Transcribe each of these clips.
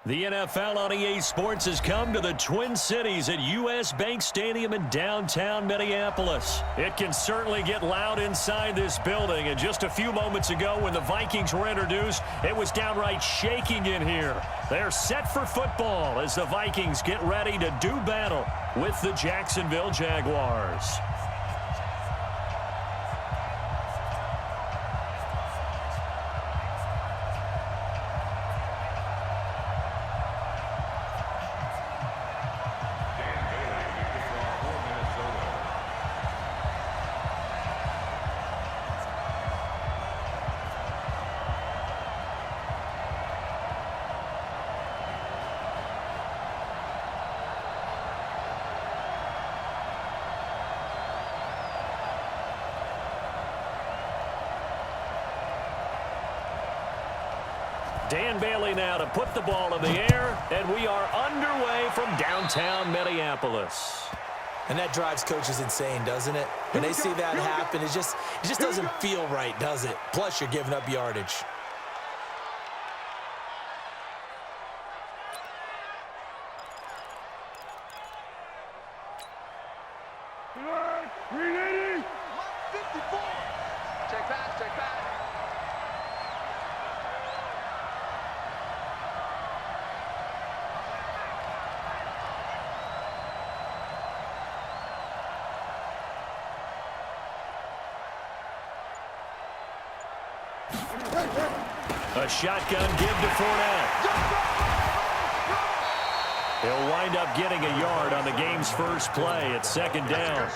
The NFL on EA Sports has come to the Twin Cities at US Bank Stadium in downtown Minneapolis. It can certainly get loud inside this building, and just a few moments ago when the Vikings were introduced, it was downright shaking in here. They're set for football as the Vikings get ready to do battle with the Jacksonville Jaguars. Dan Bailey now to put the ball in the air, and we are underway from downtown Minneapolis. And that drives coaches insane, doesn't it? When they see that happen, it just doesn't feel right, does it? Plus, you're giving up yardage. Check back. A shotgun give to Fournette. He'll wind up getting a yard on the game's first play at second down.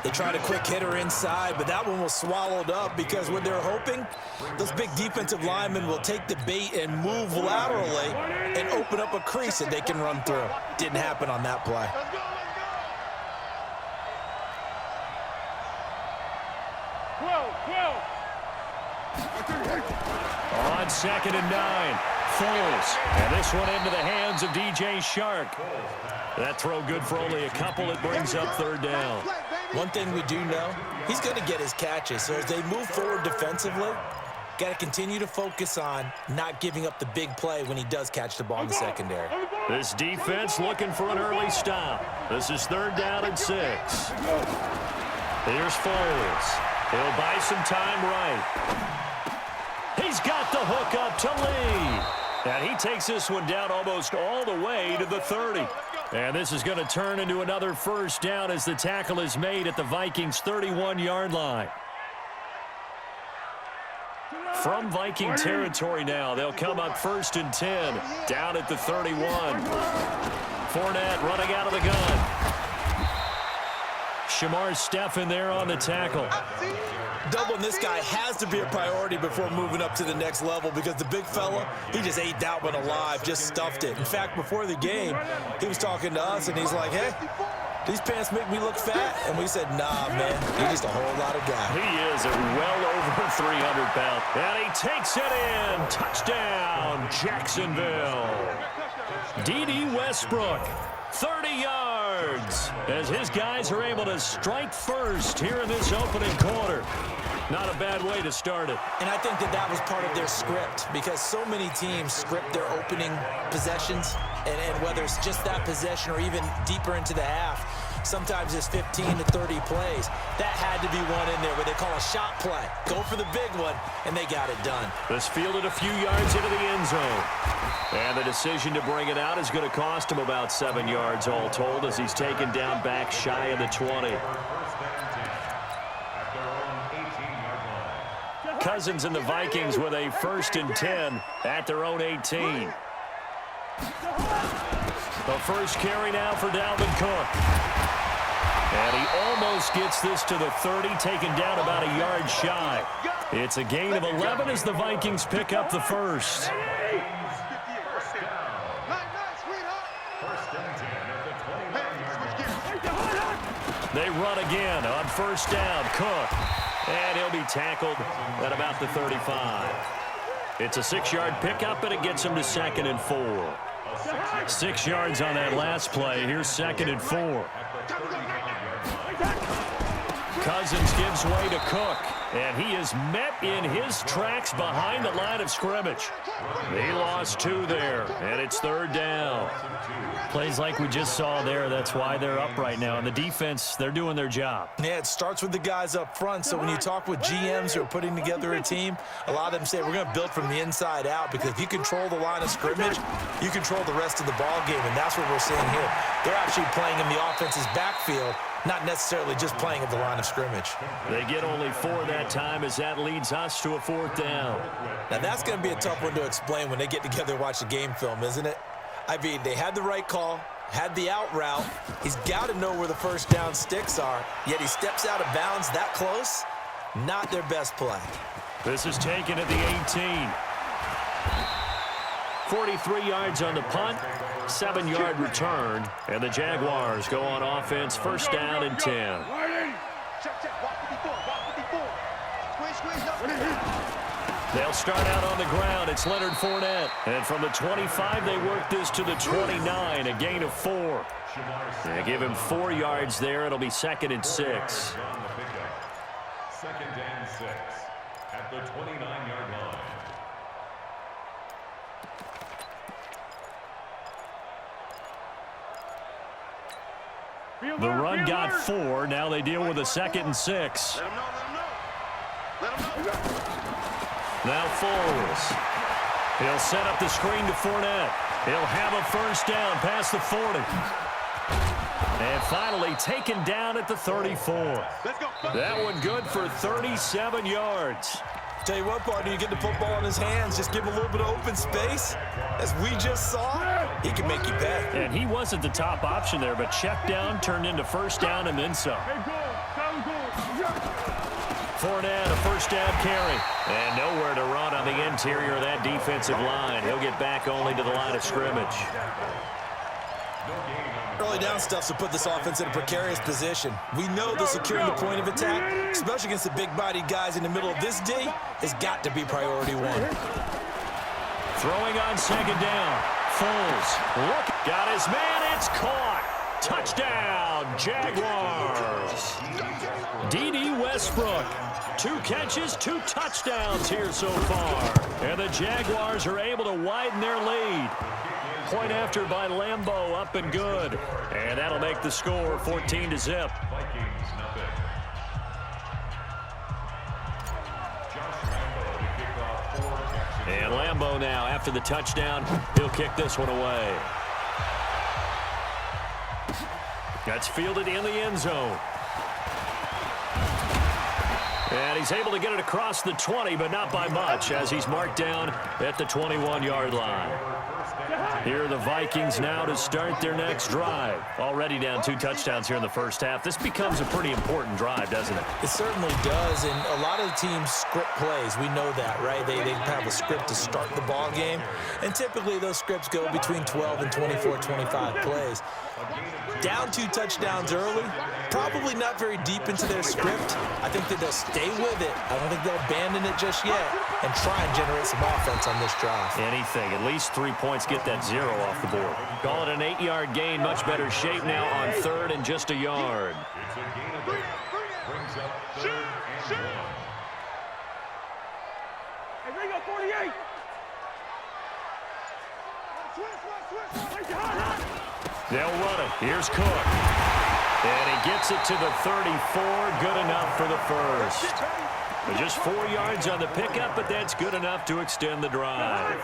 They tried a quick hitter inside, but that one was swallowed up because what they're hoping, those big defensive linemen will take the bait and move laterally and open up a crease that they can run through. Didn't happen on that play. On 2nd and 9, Foles. And this one into the hands of DJ Shark. That throw good for only a couple. It brings up third down. One thing we do know, he's going to get his catches. So as they move forward defensively, got to continue to focus on not giving up the big play when he does catch the ball in the secondary. This defense looking for an early stop. This is 3rd down and 6. Here's Foles. He'll buy some time right. He's got the hook up to Lee. And he takes this one down almost all the way to the 30. And this is going to turn into another first down as the tackle is made at the Vikings' 31-yard line. From Viking territory now, they'll come up 1st and 10, down at the 31. Fournette running out of the gun. Shamar Stephen there on the tackle. Doubling this guy has to be a priority before moving up to the next level because the big fella, he just ate that one alive, just stuffed it. In fact, before the game, he was talking to us, and he's like, hey, these pants make me look fat. And we said, nah, man, he's just a whole lot of guy. He is at well over 300 pounds. And he takes it in. Touchdown, Jacksonville. D.D. Westbrook, 30 yards, as his guys are able to strike first here in this opening quarter. Not a bad way to start it. And I think that was part of their script because so many teams script their opening possessions, and whether it's just that possession or even deeper into the half, sometimes it's 15 to 30 plays. That had to be one in there where they call a shot play. Go for the big one, and they got it done. This fielded a few yards into the end zone. And the decision to bring it out is going to cost him about 7 yards all told as he's taken down back shy of the 20. Cousins and the Vikings with a 1st and 10 at their own 18. The first carry now for Dalvin Cook. And he almost gets this to the 30, taken down about a yard shy. It's a gain of 11 as the Vikings pick up the first. They run again on 1st down. Cook. And he'll be tackled at about the 35. It's a 6-yard pickup, and it gets him to 2nd and 4. 6 yards on that last play. Here's 2nd and 4. Cousins gives way to Cook, and he is met in his tracks behind the line of scrimmage. He lost 2 there, and it's 3rd down. Plays like we just saw there, that's why they're up right now. And the defense, they're doing their job. Yeah, it starts with the guys up front. So when you talk with GMs who are putting together a team, a lot of them say we're going to build from the inside out, because if you control the line of scrimmage, you control the rest of the ball game, and that's what we're seeing here. They're actually playing in the offense's backfield, not necessarily just playing at the line of scrimmage. They get only 4 that time, as that leads us to a 4th down. Now, that's going to be a tough one to explain when they get together and watch the game film, isn't it? I mean, they had the right call, had the out route. He's got to know where the first down sticks are, yet he steps out of bounds that close. Not their best play. This is taken at the 18. 43 yards on the punt, 7-yard return, and the Jaguars go on offense, 1st down and 10. They'll start out on the ground. It's Leonard Fournette. And from the 25, they work this to the 29, a gain of 4. They give him 4 yards there. It'll be 2nd and 6. 2nd and 6 at the 29-yard line. The run got 4. Now they deal with a 2nd and 6. Now Foles. He'll set up the screen to Fournette. He'll have a 1st down past the 40. And finally taken down at the 34. That one good for 37 yards. Tell you what, partner, you get the football in his hands, just give him a little bit of open space. As we just saw, he can make you pay. And he wasn't the top option there, but check down turned into 1st down and then some. Fournette, a 1st down carry. And nowhere to run on the interior of that defensive line. He'll get back only to the line of scrimmage. Early down stuff to put this offense in a precarious position. We know that securing the point of attack, especially against the big-bodied guys in the middle of this D, has got to be priority 1. Throwing on 2nd down. Foles, look, got his man, it's caught. Touchdown, Jaguars. D.D. Westbrook, 2 catches, 2 touchdowns here so far. And the Jaguars are able to widen their lead. Point after by Lambeau, up and good. And that'll make the score 14-0. And Lambeau now, after the touchdown, he'll kick this one away. That's fielded in the end zone. And he's able to get it across the 20, but not by much, as he's marked down at the 21-yard line. Here are the Vikings now to start their next drive. Already down 2 touchdowns here in the 1st half. This becomes a pretty important drive, doesn't it? It certainly does, and a lot of the teams script plays. We know that, right? They have a script to start the ball game, and typically those scripts go between 12 and 24, 25 plays. Down 2 touchdowns early, probably not very deep into their script. I think that they'll stay with it. I don't think they'll abandon it just yet and try and generate some offense on this drive. Anything. At least 3 points, get that 0 off the board. Call it an 8-yard gain. Much better shape now on 3rd and just a yard. It's a gain of 8. Brings up 3rd and 1. Hey, bring up 48. They'll run it. Here's Cook. And he gets it to the 34. Good enough for the 1st. Just 4 yards on the pickup, but that's good enough to extend the drive.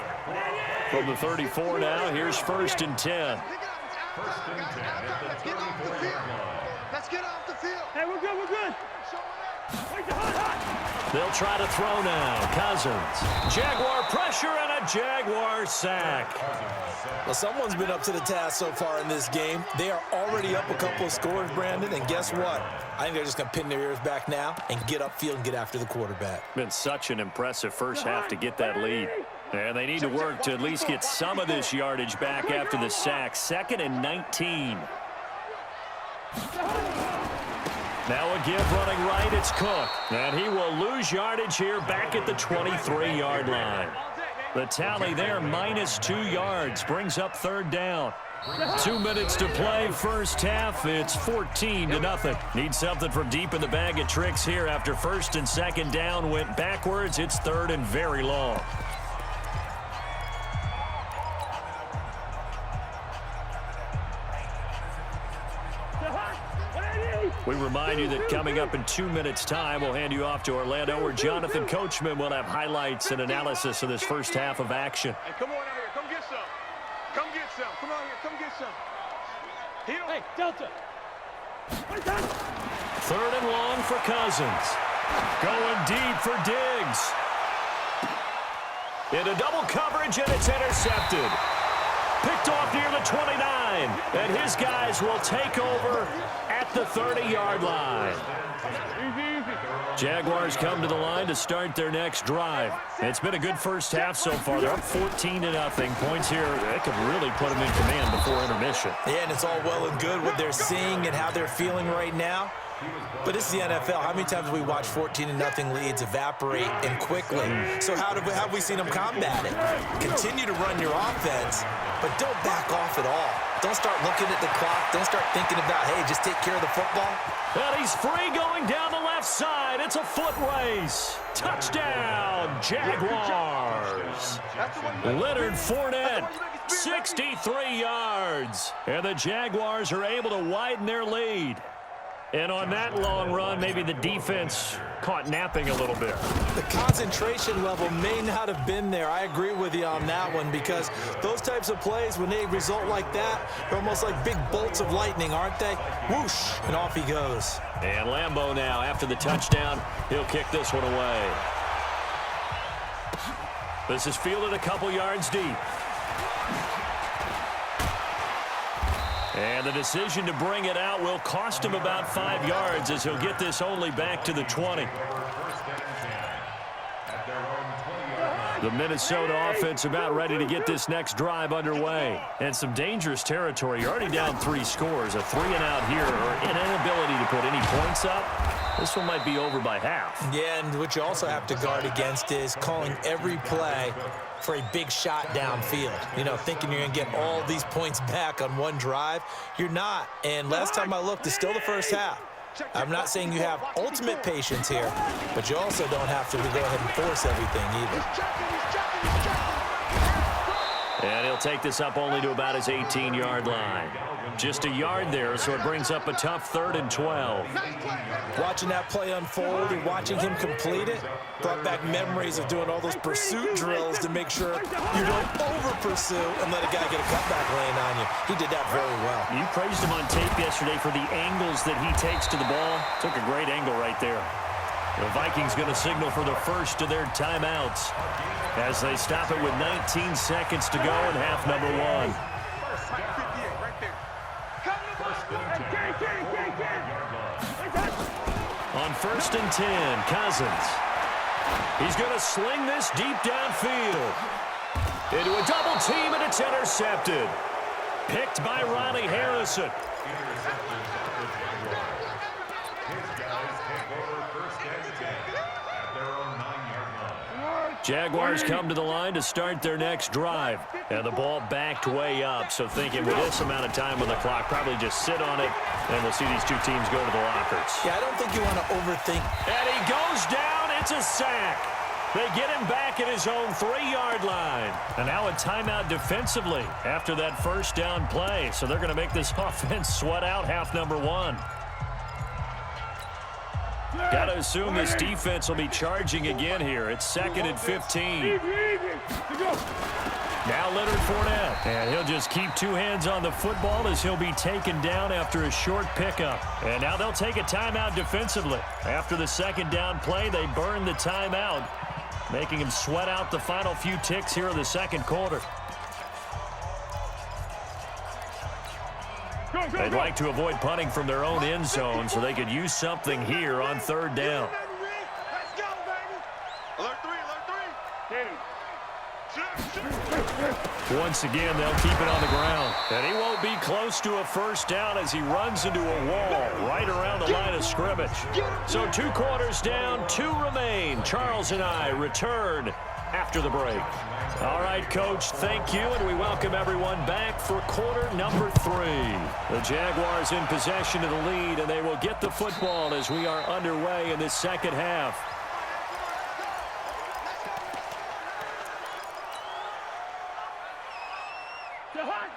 From the 34 now, here's 1st and 10. 1st and 10 at the 34-yard line. Let's get off the field. Hey, we're good, we're good. They'll try to throw now. Cousins. Jaguar pressure and a Jaguar sack. Well, someone's been up to the task so far in this game. They are already up a couple of scores, Brandon, and guess what? I think they're just going to pin their ears back now and get upfield and get after the quarterback. Been such an impressive first half to get that lead. And they need to work to at least get some of this yardage back after the sack. 2nd and 19. Now a give running right, it's Cook. And he will lose yardage here back at the 23-yard line. The tally there, -2 yards, brings up 3rd down. 2 minutes to play, first half. It's 14-0. Need something from deep in the bag of tricks here after first and second down went backwards. It's third and very long. We remind you that coming up in 2 minutes' time, we'll hand you off to Orlando, where Jonathan Coachman will have highlights and analysis of this first half of action. Hey, come on out here. Come get some. Come get some. Come out here. Come get some. Hey, Delta. Third and long for Cousins. Going deep for Diggs. Into double coverage, and it's intercepted. Picked off near the 29, and his guys will take over at the 30-yard line. Jaguars come to the line to start their next drive. It's been a good first half so far. They're up 14-0. Points here, that could really put them in command before intermission. Yeah, and it's all well and good what they're seeing and how they're feeling right now. But it's the NFL. How many times have we watched 14-0 leads evaporate and quickly? So how have we seen them combat it? Continue to run your offense, but don't back off at all. Don't start looking at the clock. Don't start thinking about, hey, just take care of the football. And he's free going down the left side. It's a foot race. Touchdown, Jaguars. Leonard Fournette, 63 yards. And the Jaguars are able to widen their lead. And on that long run, maybe the defense caught napping a little bit. The concentration level may not have been there. I agree with you on that one, because those types of plays, when they result like that, they're almost like big bolts of lightning, aren't they? Whoosh, and off he goes. And Lambeau now, after the touchdown, he'll kick this one away. This is fielded a couple yards deep. And the decision to bring it out will cost him about 5 yards, as he'll get this only back to the 20. The Minnesota offense about ready to get this next drive underway. And some dangerous territory. You're already down 3 scores. A 3-and-out here, or an inability to put any points up. This one might be over by half. Yeah, and what you also have to guard against is calling every play for a big shot downfield. You know, thinking you're going to get all these points back on one drive. You're not. And last time I looked, it's still the first half. I'm not saying you have ultimate patience here, but you also don't have to go ahead and force everything either. And he'll take this up only to about his 18-yard line. Just a yard there, so it brings up a tough 3rd and 12. Watching that play unfold and watching him complete it brought back memories of doing all those pursuit drills to make sure you don't over-pursue and let a guy get a cutback laying on you. He did that very well. You praised him on tape yesterday for the angles that he takes to the ball. Took a great angle right there. The Vikings going to signal for the first of their timeouts as they stop it with 19 seconds to go in half number 1. On 1st and 10, Cousins. He's going to sling this deep downfield. Into a double team, and it's intercepted. Picked by Ronnie Harrison. Jaguars come to the line to start their next drive. And the ball backed way up, so thinking with this amount of time on the clock, probably just sit on it, and we'll see these two teams go to the lockers. Yeah, I don't think you want to overthink. And he goes down. It's a sack. They get him back at his own 3-yard line. And now a timeout defensively after that first down play. So they're going to make this offense sweat out half number 1. Got to assume this defense will be charging again here. It's 2nd and 15. Now Leonard Fournette. And he'll just keep 2 hands on the football as he'll be taken down after a short pickup. And now they'll take a timeout defensively. After the 2nd down play, they burn the timeout, making him sweat out the final few ticks here in the 2nd quarter. They'd like to avoid punting from their own end zone, so they could use something here on 3rd down. Let's go, baby. Alert 3. Once again, they'll keep it on the ground. And he won't will be close to a first down as he runs into a wall right around the line of scrimmage. So 2 quarters down, 2 remain. Charles and I return after the break. All right, Coach, thank you, and we welcome everyone back for quarter number 3. The Jaguars in possession of the lead, and they will get the football as we are underway in this second half.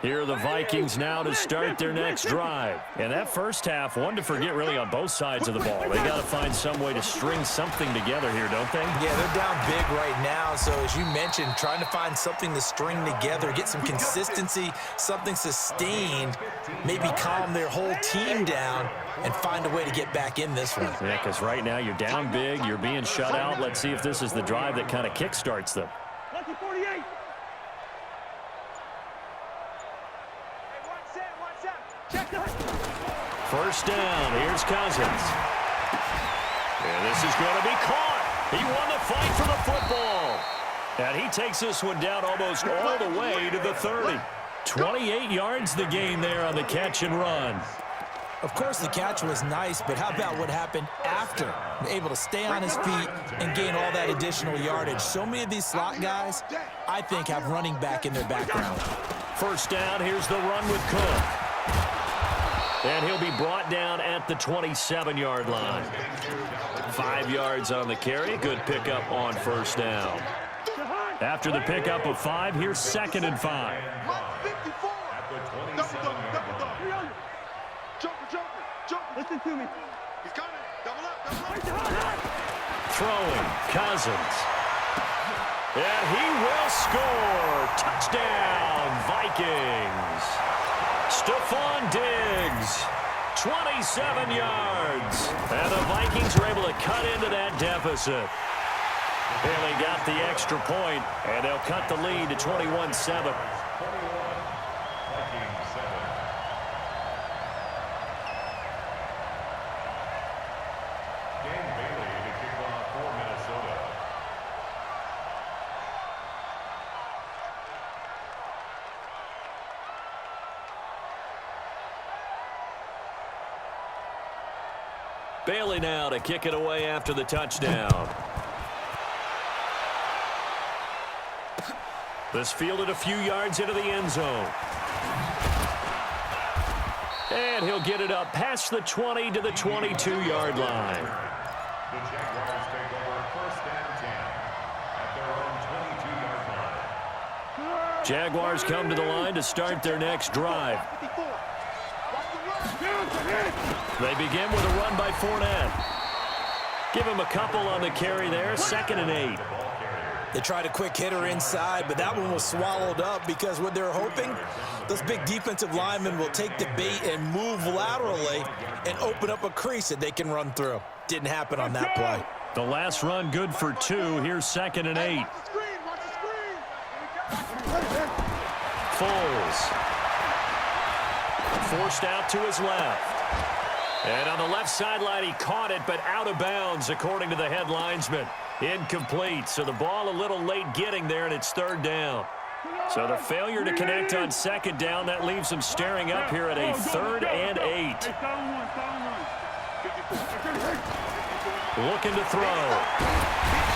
Here are the Vikings now to start their next drive. And that first half, one to forget really on both sides of the ball. They got to find some way to string something together here, don't they? Yeah, they're down big right now. So as you mentioned, trying to find something to string together, get some consistency, something sustained, maybe calm their whole team down and find a way to get back in this one. Yeah, because right now you're down big, you're being shut out. Let's see if this is the drive that kind of kickstarts them. Lucky 48. First down, here's Cousins. And this is going to be caught. He won the fight for the football. And he takes this one down almost all the way to the 30. 28 yards the gain there on the catch and run. Of course, the catch was nice, but how about what happened after? Able to stay on his feet and gain all that additional yardage. So many of these slot guys, I think, have running back in their background. First down, here's the run with Cook. And he'll be brought down at the 27-yard line. 5 yards on the carry. Good pickup on first down. After the pickup of 5, here's 2nd and 5. Listen to me. He's coming. Double up. Throwing, Cousins. And he will score. Touchdown, Vikings. Stephon Diggs, 27 yards. And the Vikings are able to cut into that deficit. And they got the extra point, and they'll cut the lead to 21-7. Bailey now to kick it away after the touchdown. This fielded a few yards into the end zone. And he'll get it up past the 20 to the 22-yard line. The Jaguars take over first and 10 at their own 22-yard line. Jaguars come to the line to start their next drive. They begin with a run by Fournette. Give him a couple on the carry there. 2nd and 8. They tried a quick hitter inside, but that one was swallowed up because what they're hoping, those big defensive linemen will take the bait and move laterally and open up a crease that they can run through. Didn't happen on that play. The last run good for 2. Here's 2nd and 8. Foles. Forced out to his left. And on the left sideline, he caught it, but out of bounds, according to the head linesman. Incomplete, so the ball a little late getting there, and it's 3rd down. So the failure to connect on 2nd down, that leaves him staring up here at a 3rd and 8. Looking to throw.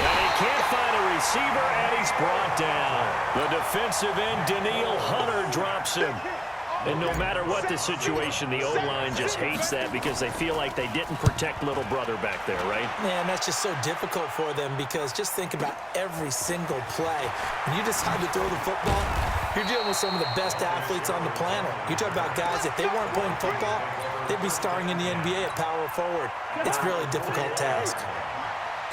And he can't find a receiver, and he's brought down. The defensive end, Danielle Hunter, drops him. And no matter what the situation, the O-line just hates that because they feel like they didn't protect little brother back there, right? Man, that's just so difficult for them because just think about every single play. When you decide to throw the football, you're dealing with some of the best athletes on the planet. You talk about guys, if they weren't playing football, they'd be starring in the NBA at power forward. It's a really difficult task.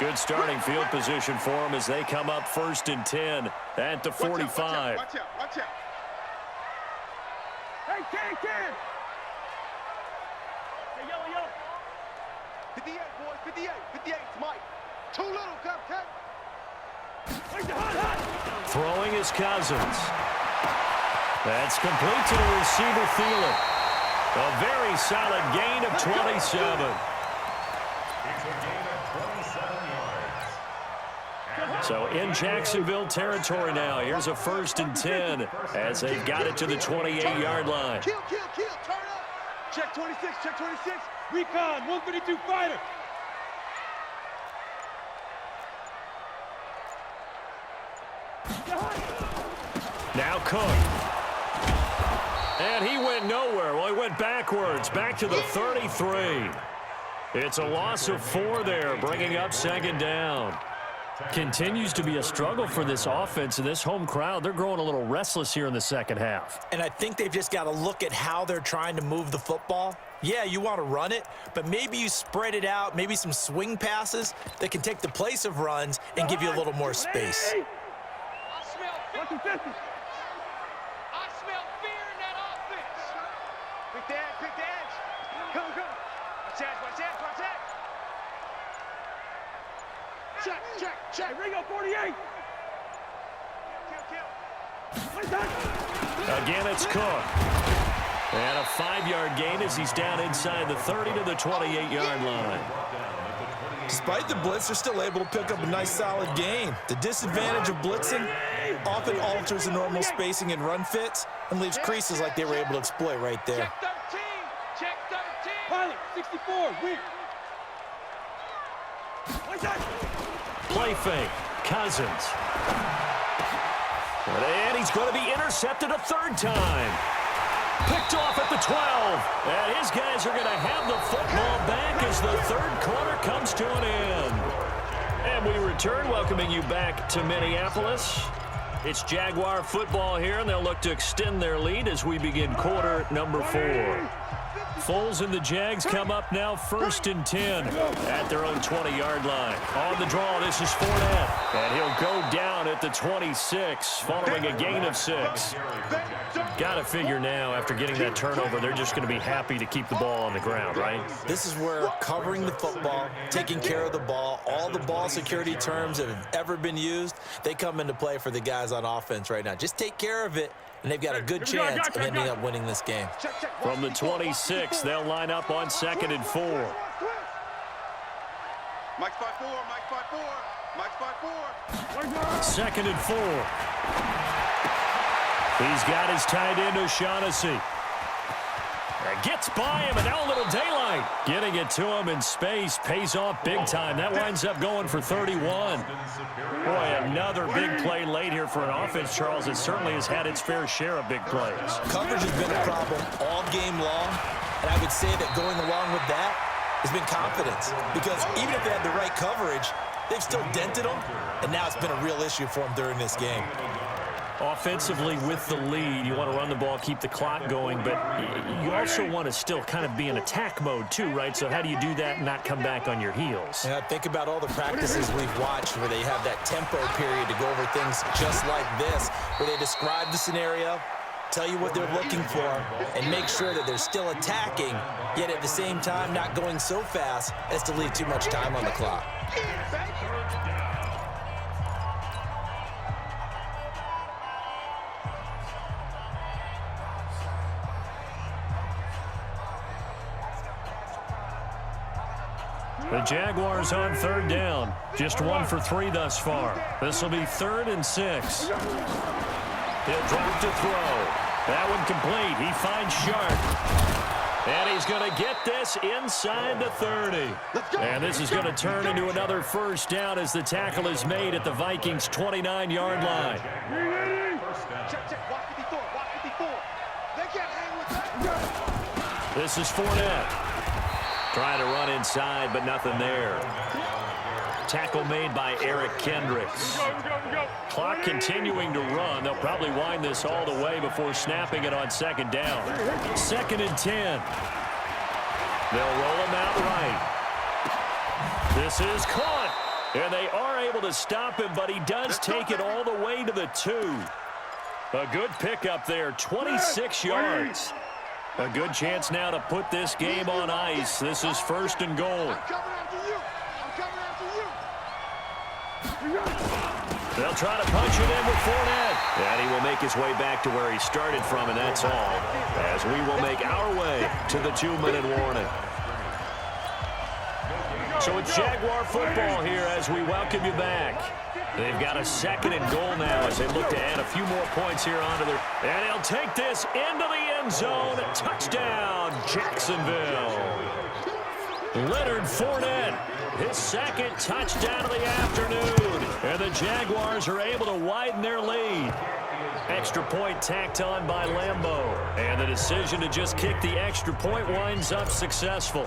Good starting field position for them as they come up 1st and 10 at the 45. Watch out. Hey, kid! Hey, yo. 58, boys, 58. 58, it's Mike. Too little, Captain. Throwing is Cousins. That's complete to the receiver, Thielen. A very solid gain of 27. It's a gain of 27 yards. So in Jacksonville territory now. Here's a 1st and 10 as they've got it to the 28-yard line. Kill, turn up. Check 26, check 26. Recon, 132 fighter. Now Cook. And he went nowhere. Well, he went backwards, back to the 33. It's a loss of 4 there, bringing up 2nd down. Continues to be a struggle for this offense and this home crowd. They're growing a little restless here in the second half. And I think they've just got to look at how they're trying to move the football. Yeah, you want to run it, but maybe you spread it out, maybe some swing passes that can take the place of runs and give you a little more space. I smell fear in that offense. Quick dance. Come. Watch that. Check. Ringo 48. Kill. Again, it's Cook. And a 5-yard gain as he's down inside the 30 to the 28-yard line. Despite the blitz, they're still able to pick up a nice, solid gain. The disadvantage of blitzing often alters the normal spacing and run fits and leaves creases like they were able to exploit right there. Check 13. Pilot, 64. Weak. Play fake. Cousins. And he's going to be intercepted a 3rd time. Picked off at the 12. And his guys are going to have the football back as the 3rd quarter comes to an end. And we return, welcoming you back to Minneapolis. It's Jaguar football here, and they'll look to extend their lead as we begin quarter number 4. Foles and the Jags come up now 1st and 10 at their own 20-yard line. On the draw, this is Fournette. And he'll go down at the 26 following a gain of 6. Got to figure now, after getting that turnover, they're just going to be happy to keep the ball on the ground, right? This is where covering the football, taking care of the ball, all the ball security terms that have ever been used, they come into play for the guys on offense right now. Just take care of it, and they've got a good chance of ending up winning this game. From the 26, they'll line up on 2nd and 4. Mike's 5-4. 2nd and 4. He's got his tight end, O'Shaughnessy. Gets by him, and now a little daylight. Getting it to him in space pays off big time. That winds up going for 31. Boy, another big play late here for an offense, Charles. It certainly has had its fair share of big plays. Coverage has been a problem all game long, and I would say that going along with that has been confidence. Because even if they had the right coverage, they've still dented them, and now it's been a real issue for them during this game. Offensively, with the lead, you want to run the ball, keep the clock going, but you also want to still kind of be in attack mode too, right? So how do you do that and not come back on your heels? Yeah, think about all the practices we've watched where they have that tempo period to go over things just like this, where they describe the scenario, tell you what they're looking for, and make sure that they're still attacking, yet at the same time not going so fast as to leave too much time on the clock. The Jaguars on 3rd down. Just 1 for 3 thus far. This will be 3rd and 6. He'll drop to throw. That one complete. He finds Sharp. And he's going to get this inside the 30. And this is going to turn into another 1st down as the tackle is made at the Vikings' 29-yard line. This is Fournette. Trying to run inside, but nothing there. Tackle made by Eric Kendricks. Clock continuing to run. They'll probably wind this all the way before snapping it on 2nd down. 2nd and 10. They'll roll him out right. This is caught. And they are able to stop him, but he does take it all the way to the 2. A good pickup there, 26 yards. A good chance now to put this game on ice. This is 1st and goal. They'll try to punch it in with Fournette. And he will make his way back to where he started from, and that's all. As we will make our way to the 2-minute warning. So it's Jaguar football here as we welcome you back. They've got a second and goal now as they look to add a few more points here onto their... And he'll take this into the end zone. Touchdown, Jacksonville. Leonard Fournette, his second touchdown of the afternoon. And the Jaguars are able to widen their lead. Extra point tacked on by Lambeau. And the decision to just kick the extra point winds up successful.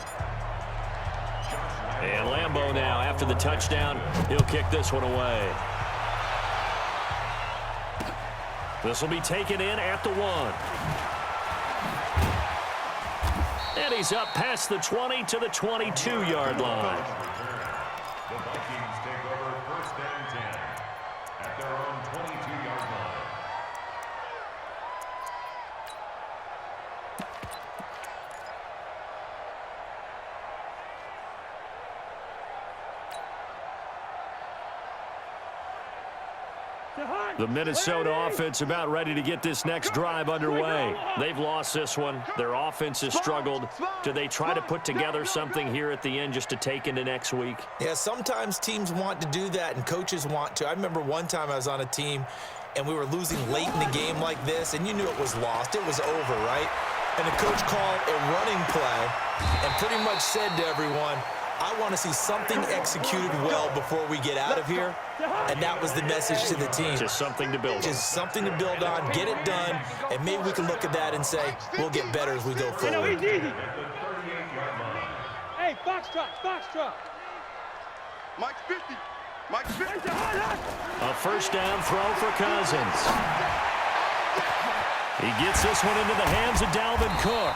And Lambeau now, after the touchdown, he'll kick this one away. This will be taken in at the 1. And he's up past the 20 to the 22-yard line. The Vikings take over first and 10 at their own 22-yard line. The Minnesota offense about ready to get this next drive underway. They've lost this one. Their offense has struggled. Do they try to put together something here at the end just to take into next week? Yeah, sometimes teams want to do that and coaches want to. I remember one time I was on a team and we were losing late in the game like this, and you knew it was lost. It was over, right? And the coach called a running play and pretty much said to everyone, I want to see something executed well before we get out of here. And that was the message to the team. Just something to build on. Just something to build on, get it done, and maybe we can look at that and say, we'll get better as we go forward. Hey, foxtrot. Mike's 50. Mike's 50. A first down throw for Cousins. He gets this one into the hands of Dalvin Cook.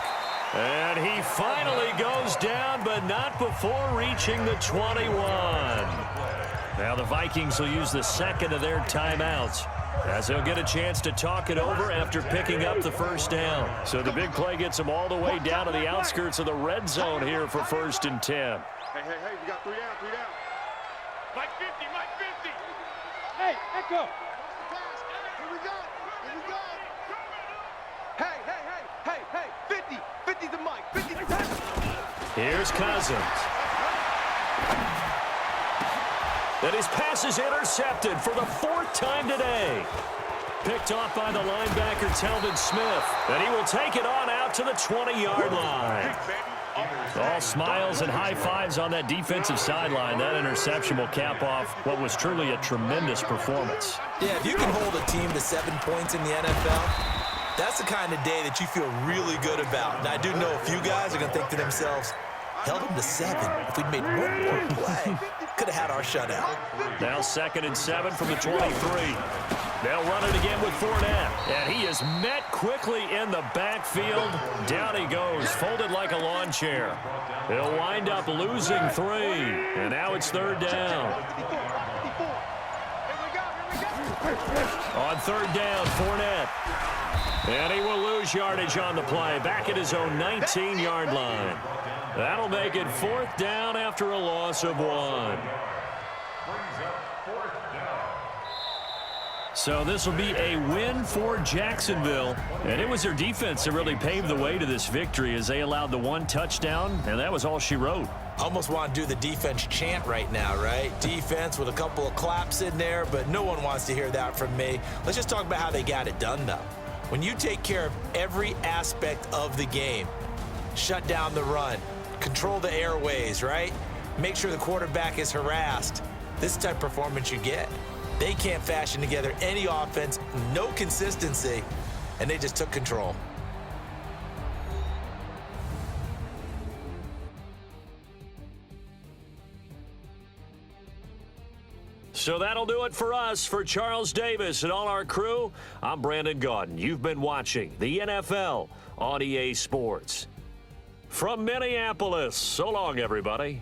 And he finally goes down, but not before reaching the 21. Now the Vikings will use the second of their timeouts as they'll get a chance to talk it over after picking up the first down. So the big play gets them all the way down to the outskirts of the red zone here for first and 10. Hey, we got 3 down. Mike 50. Hey, Echo. Here we go. Hey, 50. 50 to Mike. 50 to Mike. Here's Cousins. And his pass is intercepted for the 4th time today. Picked off by the linebacker, Telvin Smith. And he will take it on out to the 20-yard line. All smiles and high fives on that defensive sideline. That interception will cap off what was truly a tremendous performance. Yeah, if you can hold a team to 7 points in the NFL, that's the kind of day that you feel really good about. And I do know a few guys are going to think to themselves, held them to 7. If we'd made one more play, could have had our shutout. Now 2nd and 7 from the 23. They'll run it again with Fournette. And he is met quickly in the backfield. Down he goes, folded like a lawn chair. He'll wind up losing 3. And now it's 3rd down. On 3rd down, Fournette. And he will lose yardage on the play. Back at his own 19-yard line. That'll make it 4th down after a loss of 1. So this will be a win for Jacksonville. And it was their defense that really paved the way to this victory as they allowed the 1 touchdown, and that was all she wrote. I almost want to do the defense chant right now, right? Defense with a couple of claps in there, but no one wants to hear that from me. Let's just talk about how they got it done, though. When you take care of every aspect of the game, shut down the run, control the airways, right? Make sure the quarterback is harassed. This is the type of performance you get. They can't fashion together any offense, no consistency, and they just took control. So that'll do it for us. For Charles Davis and all our crew, I'm Brandon Gaudin. You've been watching the NFL on EA Sports. From Minneapolis, so long, everybody.